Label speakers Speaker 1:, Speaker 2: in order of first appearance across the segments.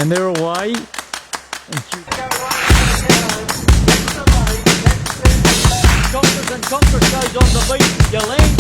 Speaker 1: And they're away. Conquers and Conquers goes on the beat. You land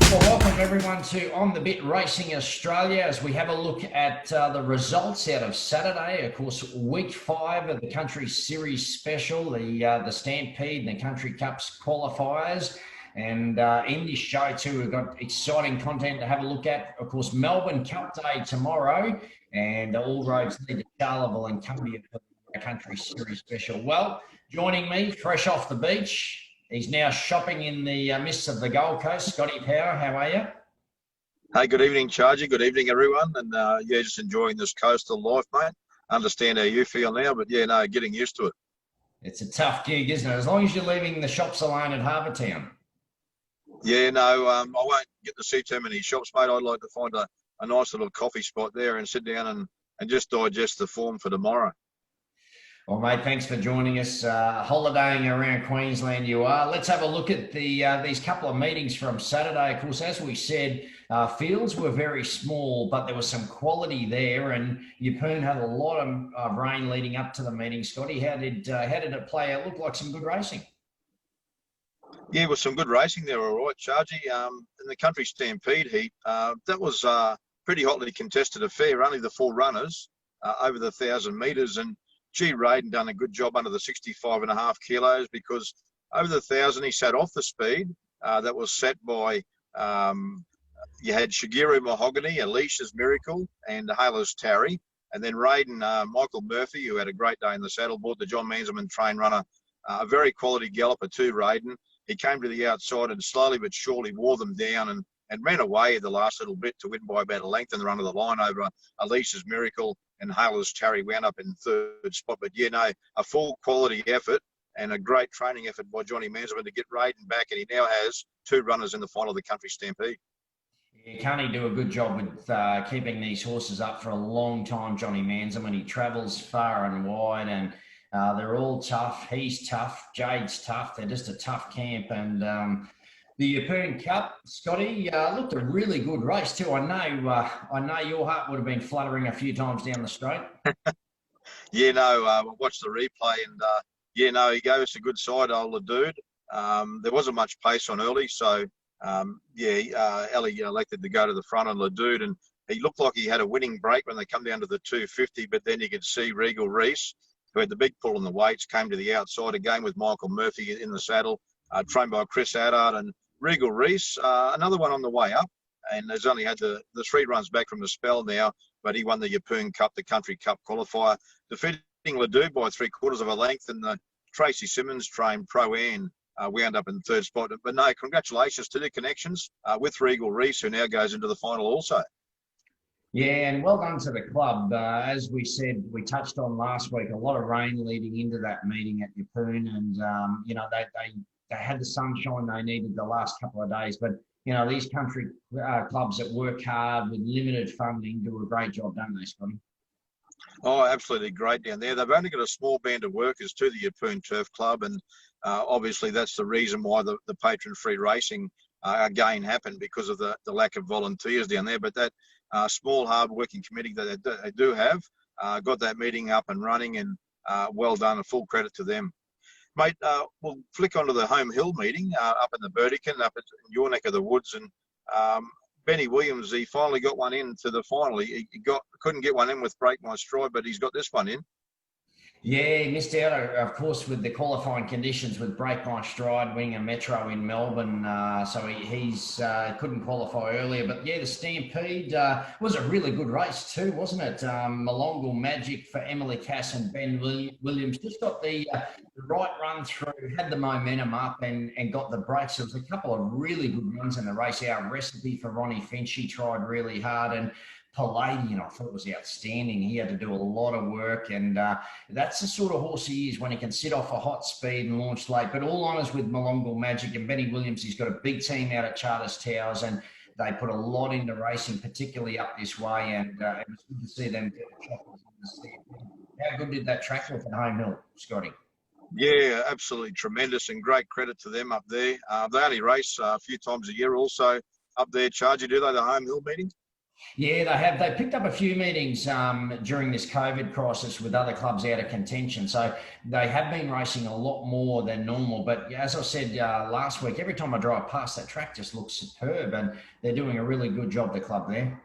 Speaker 2: Well, welcome everyone to On the Bit Racing Australia as we have a look at the results out of Saturday. Of course, week 5 of the Country Series Special, the Stampede and the Country Cups qualifiers. And in this show too, we've got exciting content to have a look at. Of course, Melbourne Cup Day tomorrow, and all roads lead to Charleville and Kumbia for the Country Series Special. Well, joining me, fresh off the beach, he's now shopping in the midst of the Gold Coast. Scotty Power, how are you?
Speaker 3: Hey, good evening, Chargy. Good evening, everyone. And yeah, just enjoying this coastal life, mate. Understand how you feel now, but yeah, no, getting used to it.
Speaker 2: It's a tough gig, isn't it? As long as you're leaving the shops alone at Harbour Town.
Speaker 3: Yeah, no, I won't get to see too many shops, mate. I'd like to find a nice little coffee spot there and sit down and just digest the form for tomorrow.
Speaker 2: Well, mate, thanks for joining us. Holidaying around Queensland you are. Let's have a look at these couple of meetings from Saturday. Of course, as we said, fields were very small, but there was some quality there, and Yeppoon had a lot of rain leading up to the meeting. Scotty, how did it play out? Looked like some good racing.
Speaker 3: Yeah, with some good racing there, all right, Chargy. In the Country Stampede heat, that was a pretty hotly contested affair. Only the 4 runners over the 1,000 metres, and G. Raiden done a good job under the 65.5 kilos because over the 1,000 he sat off the speed that was set by you had Shigeru Mahogany, Alicia's Miracle, and Haler's Tarry, and then Raiden, Michael Murphy, who had a great day in the saddle, brought the John Manselman train runner, a very quality galloper too, Raiden. He came to the outside and slowly but surely wore them down and ran away the last little bit to win by about a length in the run of the line over Alicia's Miracle, and Haler's Tarry wound up in 3rd spot. But yeah, no, a full quality effort and a great training effort by Johnny Manselman to get Raiden back, and he now has 2 runners in the final of the Country Stampede.
Speaker 2: Yeah, can't he do a good job with keeping these horses up for a long time, Johnny Manselman? He travels far and wide, and they're all tough. He's tough. Jade's tough. They're just a tough camp. And the Yeppoon Cup, Scotty, looked a really good race too. I know your heart would have been fluttering a few times down the straight.
Speaker 3: Yeah, no, I watched the replay, and yeah, no, he gave us a good side, old dude. There wasn't much pace on early, so yeah, Ellie elected to go to the front on Ledude, and he looked like he had a winning break when they come down to the 250, but then you could see Regal Reese, who had the big pull in the weights, came to the outside again with Michael Murphy in the saddle, trained by Chris Addard, and Regal Reese, another one on the way up, and has only had the 3 runs back from the spell now, but he won the Yeppoon Cup, the Country Cup qualifier, defeating Ledoux by 3/4 of a length, and the Tracy Simmons trained Pro-An wound up in 3rd spot. But no, congratulations to the connections with Regal Reese, who now goes into the final also.
Speaker 2: Yeah, and well done to the club. As we said, we touched on last week, a lot of rain leading into that meeting at Yeppoon, and you know, they had the sunshine they needed the last couple of days. But you know, these country clubs that work hard with limited funding do a great job, don't they, Scotty?
Speaker 3: Oh, absolutely great down there. They've only got a small band of workers to the Yeppoon Turf Club, and obviously that's the reason why the patron-free racing again happened, because of the lack of volunteers down there. But that small, hard-working committee that they do have got that meeting up and running, and well done, and full credit to them. Mate, we'll flick onto the Home Hill meeting up in the Burdekin, up in your neck of the woods, and Benny Williams, he finally got one into the final. He couldn't get one in with Break My Stride, but he's got this one in.
Speaker 2: Yeah, he missed out, of course, with the qualifying conditions with Break My Stride winning a Metro in Melbourne. So he's couldn't qualify earlier. But yeah, the Stampede was a really good race too, wasn't it? Malongal Magic for Emily Cass and Ben Williams just got the right run through, had the momentum up and got the breaks. There was a couple of really good runs in the race. Our Recipe for Ronnie Finch, he tried really hard, and Palladian, I thought, was outstanding. He had to do a lot of work, and that's the sort of horse he is when he can sit off a hot speed and launch late. But all honours with Malongal Magic and Benny Williams. He's got a big team out at Charters Towers, and they put a lot into racing, particularly up this way, and it was good to see them get the choppers in the Stampede. How good did that track look at Home Hill, Scotty?
Speaker 3: Yeah, absolutely tremendous, and great credit to them up there. They only race a few times a year also up there. Chargy, do they, the Home Hill meeting?
Speaker 2: Yeah, they have. They picked up a few meetings during this COVID crisis with other clubs out of contention. So they have been racing a lot more than normal. But as I said last week, every time I drive past, that track just looks superb, and they're doing a really good job, the club there.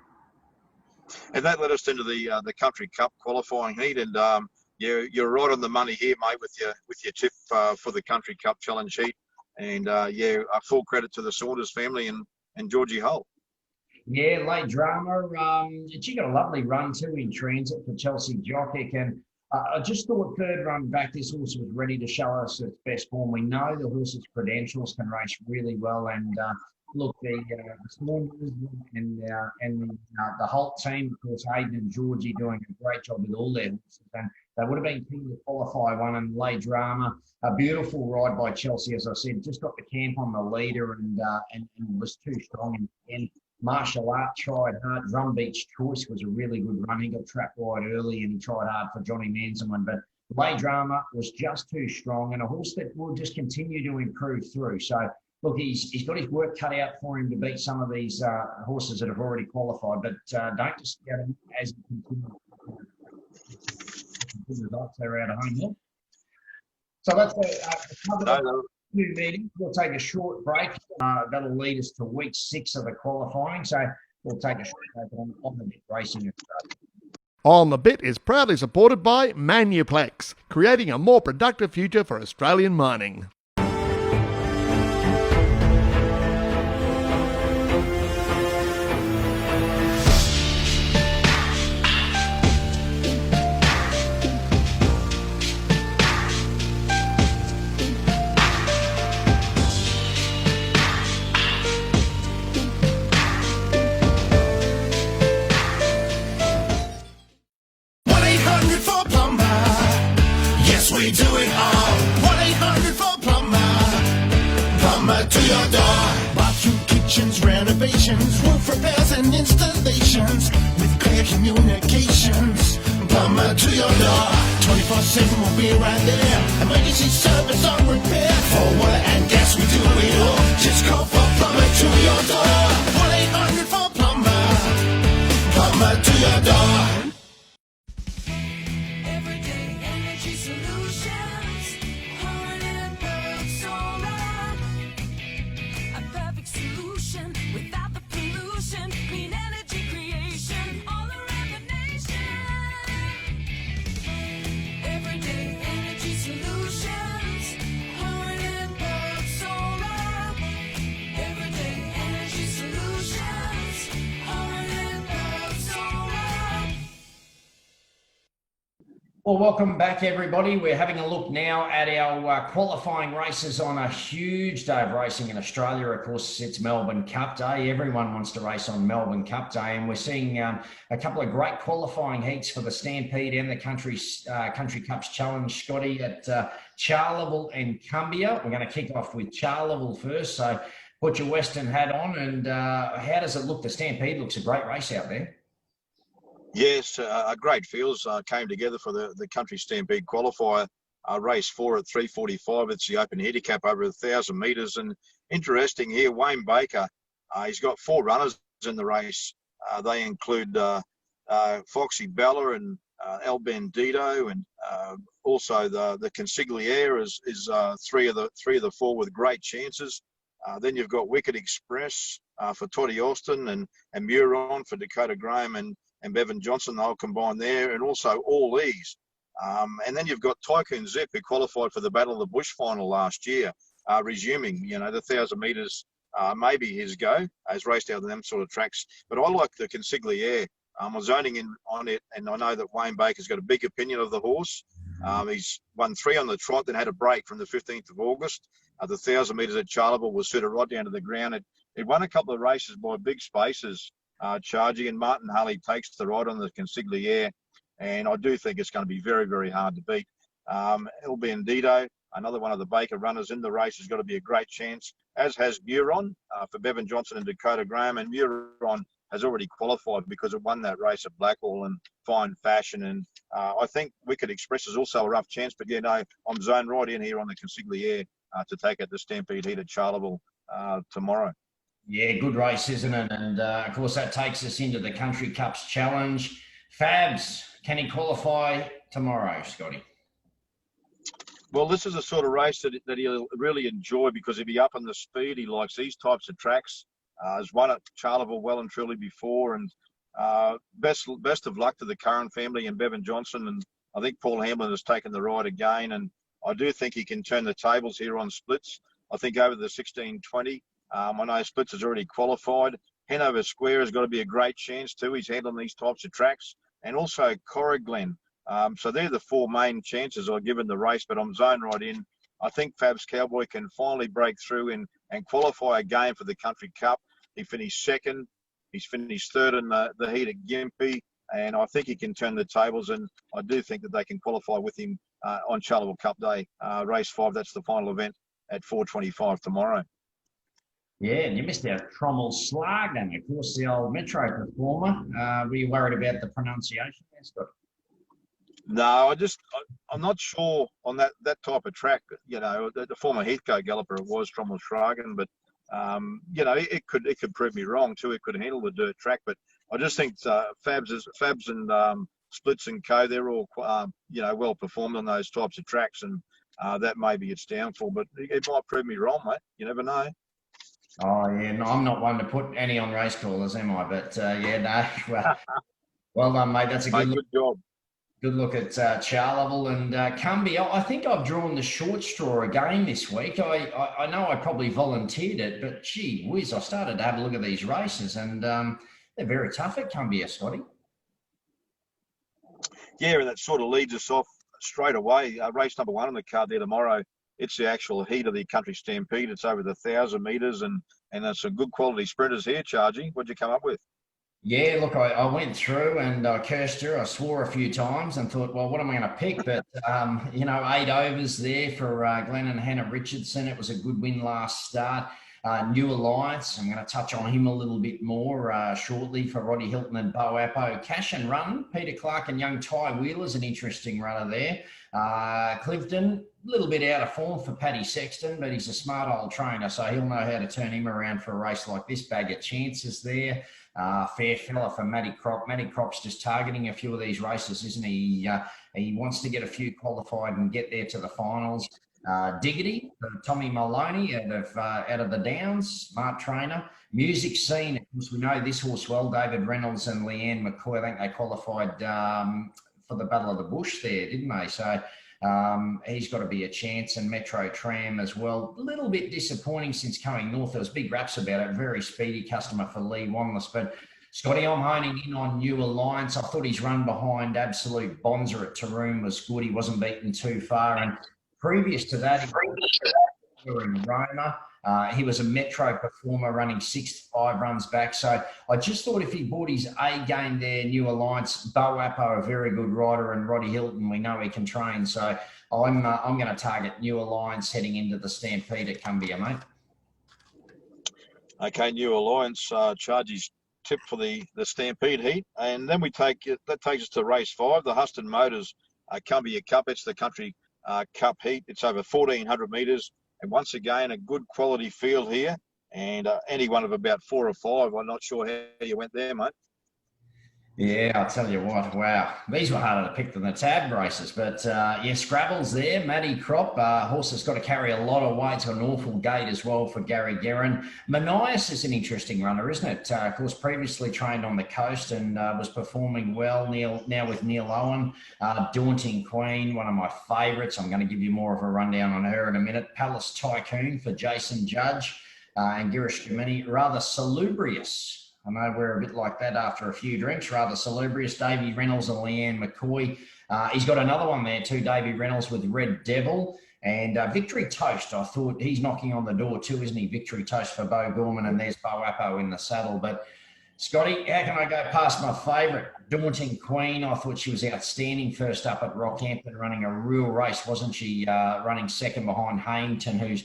Speaker 3: And that led us into the Country Cup qualifying heat. And you're right on the money here, mate, with your tip for the Country Cup Challenge heat. And a full credit to the Saunders family and Georgie Hull.
Speaker 2: Yeah, late drama. She got a lovely run too in transit for Chelsea Jokic, and I just thought third run back, this horse was ready to show us its best form. We know the horse's credentials can race really well, and look, the Saunders and the Holt team, of course, Hayden and Georgie doing a great job with all their horses, and they would have been keen to qualify one and lay drama. A beautiful ride by Chelsea, as I said, just got the camp on the leader and was too strong in the end. Martial Art tried hard. Drumbeat's Choice was a really good run. He got trapped wide early and he tried hard for Johnny Manson, but Lay Drama was just too strong, and a horse that will just continue to improve through. So, look, he's got his work cut out for him to beat some of these horses that have already qualified, but don't discount him as he continues. Good results there out of home here. So that's two meetings. We'll take a short break. That'll lead us to week 6 of the qualifying. So we'll take a short break on the bit racing.
Speaker 4: On the Bit is proudly supported by Manuplex, creating a more productive future for Australian mining.
Speaker 5: We do it all. 1-800-4-PLUMBER. Plumber to your door. Bathroom, kitchens, renovations, roof repairs and installations with clear communications. Plumber to your door. 24/7 will be right there. Emergency service on repair. For water and gas, we do it all. Just call for plumber to your door. 1-800-4-PLUMBER. Plumber to your door.
Speaker 2: Well, welcome back, everybody. We're having a look now at our qualifying races on a huge day of racing in Australia. Of course, it's Melbourne Cup Day. Everyone wants to race on Melbourne Cup Day, and we're seeing a couple of great qualifying heats for the Stampede and the Country Cups Challenge, Scotty, at Charleville and Kumbia. We're going to kick off with Charleville first, so put your Western hat on. And how does it look? The Stampede looks a great race out there.
Speaker 3: Yes, a great fields came together for the Country Stampede qualifier. Race 4 at 3:45. It's the open handicap over 1,000 metres. And interesting here, Wayne Baker, he's got 4 runners in the race. They include Foxy Bella and El Bandito, and also the Consigliere is 3 of the 4 with great chances. Then you've got Wicked Express for Toddy Austin and Muron for Dakota Graham and Bevan Johnson. They'll combine there, and also All Ease. And then you've got Tycoon Zip, who qualified for the Battle of the Bush final last year, resuming, the 1,000 metres, maybe his go. He's raced out of them sort of tracks. But I like the Consigliere. I'm zoning in on it, and I know that Wayne Baker's got a big opinion of the horse. He's won 3 on the trot, then had a break from the 15th of August. The 1,000 metres at Charleville was suited right down to the ground. It won a couple of races by big spaces, charging, and Martin Hulley takes the ride on the Consigliere, and I do think it's going to be very, very hard to beat. El Bandito, another one of the Baker runners in the race, has got to be a great chance, as has Muron for Bevan Johnson and Dakota Graham. And Muron has already qualified because it won that race at Blackwall in fine fashion. And I think Wicked Express is also a rough chance, but I'm zoned right in here on the Consigliere to take out the Stampede heat at Charleville tomorrow.
Speaker 2: Yeah, good race, isn't it? And of course, that takes us into the Country Cups Challenge. Fabs, can he qualify tomorrow, Scotty?
Speaker 3: Well, this is a sort of race that he'll really enjoy because he'll be up on the speed. He likes these types of tracks. Has won at Charleville well and truly before. And best of luck to the Curran family and Bevan Johnson. And I think Paul Hamlin has taken the ride again. And I do think he can turn the tables here on Splits. I think over the 1620. I know Splits has already qualified. Hanover Square has got to be a great chance too. He's handling these types of tracks. And also Corriglen. So they're the four main chances I've given the race, but I'm zoned right in. I think Fab's Cowboy can finally break through and qualify again for the Country Cup. He finished second. He's finished third in the heat at Gympie, and I think he can turn the tables, and I do think that they can qualify with him on Charleville Cup Day. Race 5, that's the final event at 4:25 tomorrow.
Speaker 2: Yeah, and you missed out Trommel Slagen, of course, the old Metro performer. Were you worried about the pronunciation there, Scott?
Speaker 3: No, I'm not sure on that type of track. You know, the former Heathcote galloper it was Trommel Slagen, but you know, it could prove me wrong too. It could handle the dirt track, but I just think Fabs and Splits and Co. They're all you know, well performed on those types of tracks, and that may be its downfall. But it might prove me wrong, mate. You never know.
Speaker 2: Oh yeah, no, I'm not one to put any on race callers, am I? But yeah, no. Well done, mate. That's a good
Speaker 3: job.
Speaker 2: Good look at Charleville and Kumbia. I think I've drawn the short straw again this week. I know I probably volunteered it, but gee whiz, I started to have a look at these races, and they're very tough at Kumbia, Scotty. Yeah,
Speaker 3: and that sort of leads us off straight away. Race number 1 on the card there tomorrow. It's the actual heat of the Country Stampede. It's over the 1,000 metres, and there's some good quality sprinters here, Chargy. What'd you come up with?
Speaker 2: Yeah, look, I went through and I cursed her. I swore a few times and thought, well, what am I going to pick? But, you know, 8 overs there for Glenn and Hannah Richardson. It was a good win last start. New Alliance, I'm going to touch on him a little bit more shortly for Roddy Hilton and Bo Appo. Cash and Run, Peter Clark and young Ty Wheeler's an interesting runner there. Clifton, a little bit out of form for Paddy Sexton, but he's a smart old trainer, so he'll know how to turn him around for a race like this. Bag of chances there. Fair fella for Matty Crop. Matty Crop's just targeting a few of these races, isn't he? He wants to get a few qualified and get there to the finals. Diggity, Tommy Maloney out of the Downs, smart trainer. Music Scene, of course, we know this horse well. David Reynolds and Leanne McCoy, I think they qualified for the Battle of the Bush there, didn't they? So he's got to be a chance, and Metro Tram as well. A little bit disappointing since coming north. There was big raps about it. Very speedy customer for Lee Wanless. But Scotty, I'm honing in on New Alliance. I thought his run behind Absolute Bonza at Taroom was good. He wasn't beaten too far. And previous to that, he was in Roma. He was a Metro performer running 6-5 runs back. So I just thought if he bought his A game there, New Alliance, Bo Appo, a very good rider, and Roddy Hilton, we know he can train. So I'm going to target New Alliance heading into the Stampede at Kumbia, mate.
Speaker 3: Okay, New Alliance, Chargy's tip for the Stampede heat. And then that takes us to race 5, the Huston Motors Kumbia Cup. It's the Country Cup heat. It's over 1,400 metres. And once again, a good quality field here, and any one of about 4 or 5. I'm not sure how you went there, mate.
Speaker 2: Yeah, I'll tell you what, wow. These were harder to pick than the tab races. But, yeah, Scrabble's there. Matty Crop, horse has got to carry a lot of weight. Got an awful gate as well for Gary Guerin. Manias is an interesting runner, isn't it? Of course, previously trained on the coast and was performing well now with Neil Owen. Daunting Queen, one of my favourites. I'm going to give you more of a rundown on her in a minute. Palace Tycoon for Jason Judge and Girish Kamini. Rather Salubrious. I know we're a bit like that after a few drinks. Rather Salubrious, Davey Reynolds and Leanne McCoy. He's got another one there too, Davey Reynolds with Red Devil. And Victory Toast, I thought he's knocking on the door too, isn't he? Victory Toast for Bo Gorman, and there's Bo Appo in the saddle. But Scotty, how can I go past my favourite, Daunting Queen? I thought she was outstanding first up at Rockhampton, running a real race, wasn't she? Running second behind Hainton, who's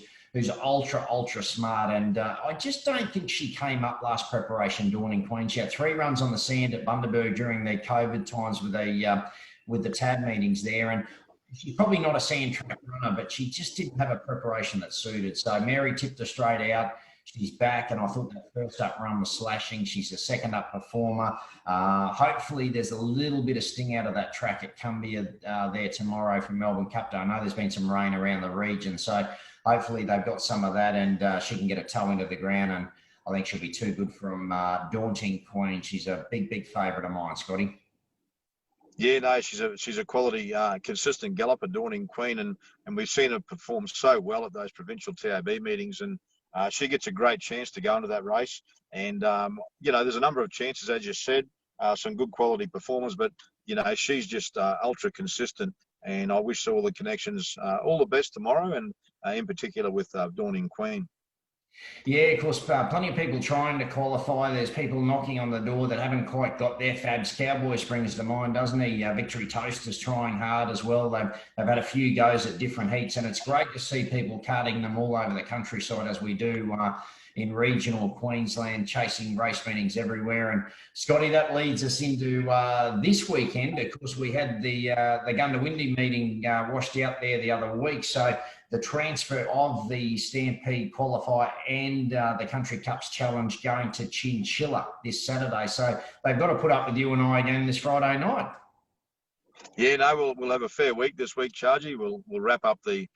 Speaker 2: ultra smart. And I just don't think she came up last preparation, Daunting Queen. She had 3 runs on the sand at Bundaberg during the COVID times with the tab meetings there. And she's probably not a sand track runner, but she just didn't have a preparation that suited. So Mary tipped her straight out. she's back, and I thought that first up run was slashing. She's a second up performer. Hopefully there's a little bit of sting out of that track at Kumbia there tomorrow for Melbourne Cup Day. I know there's been some rain around the region, so hopefully they've got some of that, and she can get a toe into the ground, and I think she'll be too good from Daunting Queen. She's a big favourite of mine, Scotty.
Speaker 3: Yeah, no, she's a quality, consistent galloper, Daunting Queen, and we've seen her perform so well at those provincial TAB meetings, and she gets a great chance to go into that race. And there's a number of chances, as you said, some good quality performers, but she's just ultra consistent. And I wish all the connections all the best tomorrow, and in particular with Daunting Queen.
Speaker 2: Yeah, of course, plenty of people trying to qualify. There's people knocking on the door that haven't quite got their fabs. Cowboy springs to mind, doesn't he? Victory Toast is trying hard as well. They've had a few goes at different heats, and it's great to see people karting them all over the countryside as we do in regional Queensland, chasing race meetings everywhere. And Scotty, that leads us into this weekend. Of course, we had the Gundawindi meeting washed out there the other week. So the transfer of the Stampede qualifier and the Country Cups Challenge going to Chinchilla this Saturday. So they've got to put up with you and I again this Friday night.
Speaker 3: Yeah, no, we'll have a fair week this week, Chargy. We'll wrap up the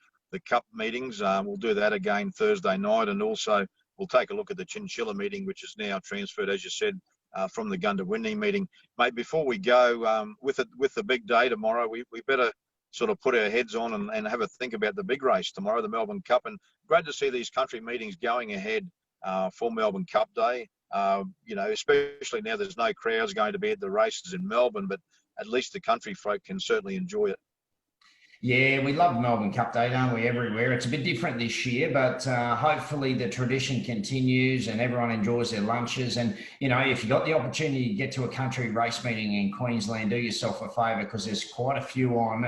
Speaker 3: Cup meetings. We'll do that again Thursday night, and also we'll take a look at the Chinchilla meeting, which is now transferred, as you said, from the Gundawindi meeting. Mate, before we go, with the big day tomorrow, we better sort of put our heads on and have a think about the big race tomorrow, the Melbourne Cup. And great to see these country meetings going ahead for Melbourne Cup Day. Especially now there's no crowds going to be at the races in Melbourne, but at least the country folk can certainly enjoy it. Yeah,
Speaker 2: we love Melbourne Cup Day, don't we, everywhere? It's a bit different this year, but hopefully the tradition continues and everyone enjoys their lunches. And, if you got the opportunity to get to a country race meeting in Queensland, do yourself a favour, because there's quite a few on,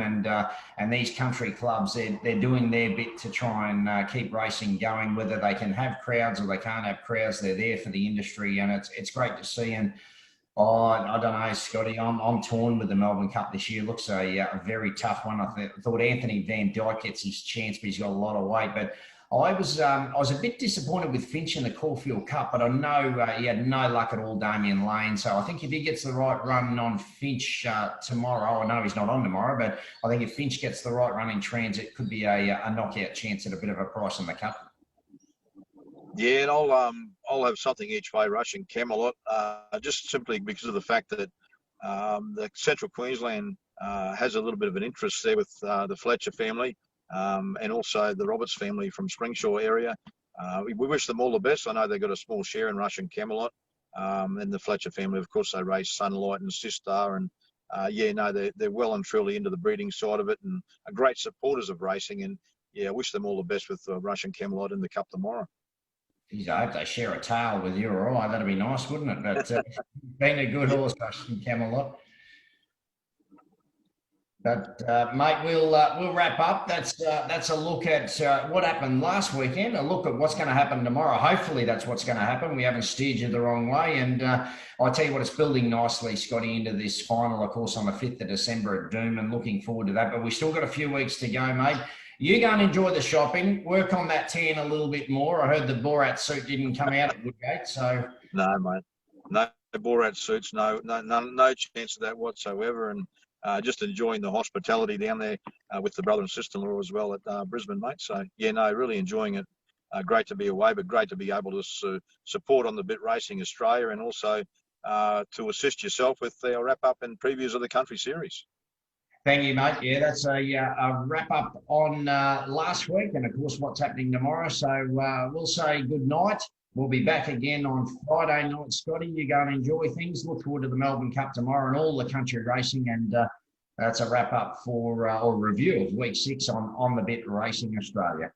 Speaker 2: and these country clubs, they're doing their bit to try and keep racing going, whether they can have crowds or they can't have crowds. They're there for the industry, and it's great to see. And I don't know, Scotty. I'm torn with the Melbourne Cup this year. Looks a very tough one. I thought Anthony Van Dyke gets his chance, but he's got a lot of weight. But I was a bit disappointed with Finch in the Caulfield Cup, but I know he had no luck at all, Damien Lane. So I think if he gets the right run on Finch tomorrow, I know he's not on tomorrow, but I think if Finch gets the right run in Transit, it could be a knockout chance at a bit of a price in the Cup.
Speaker 3: Yeah, and I'll have something each way rushing Camelot, just simply because of the fact that the Central Queensland has a little bit of an interest there with the Fletcher family and also the Roberts family from Springshaw area. We wish them all the best. I know they've got a small share in rushing Camelot, and the Fletcher family, of course, they race Sunlight and Sistar, and they're well and truly into the breeding side of it and are great supporters of racing. And I wish them all the best with rushing Camelot in the Cup tomorrow.
Speaker 2: Geez, I hope they share a tail with you or I. That'd be nice, wouldn't it? But been a good horse, rushing Camelot. But mate, we'll wrap up. That's a look at what happened last weekend. A look at what's going to happen tomorrow. Hopefully, that's what's going to happen. We haven't steered you the wrong way. And I tell you what, it's building nicely, Scotty, into this final, of course, on the 5th of December at Doom, and looking forward to that. But we've still got a few weeks to go, mate. You go and enjoy the shopping. Work on that tan a little bit more. I heard the Borat suit didn't come out at Woodgate, so
Speaker 3: no, mate, no Borat suits, no chance of that whatsoever. And just enjoying the hospitality down there with the brother and sister-in-law as well at Brisbane, mate. So really enjoying it. Great to be away, but great to be able to support on the Bit Racing Australia, and also to assist yourself with our wrap up and previews of the Country Series.
Speaker 2: Thank you, mate. Yeah, that's a wrap-up on last week and, of course, what's happening tomorrow. So we'll say good night. We'll be back again on Friday night, Scotty. You go and enjoy things. Look forward to the Melbourne Cup tomorrow and all the country racing. And that's a wrap-up for or review of Week 6 on the Bit Racing Australia.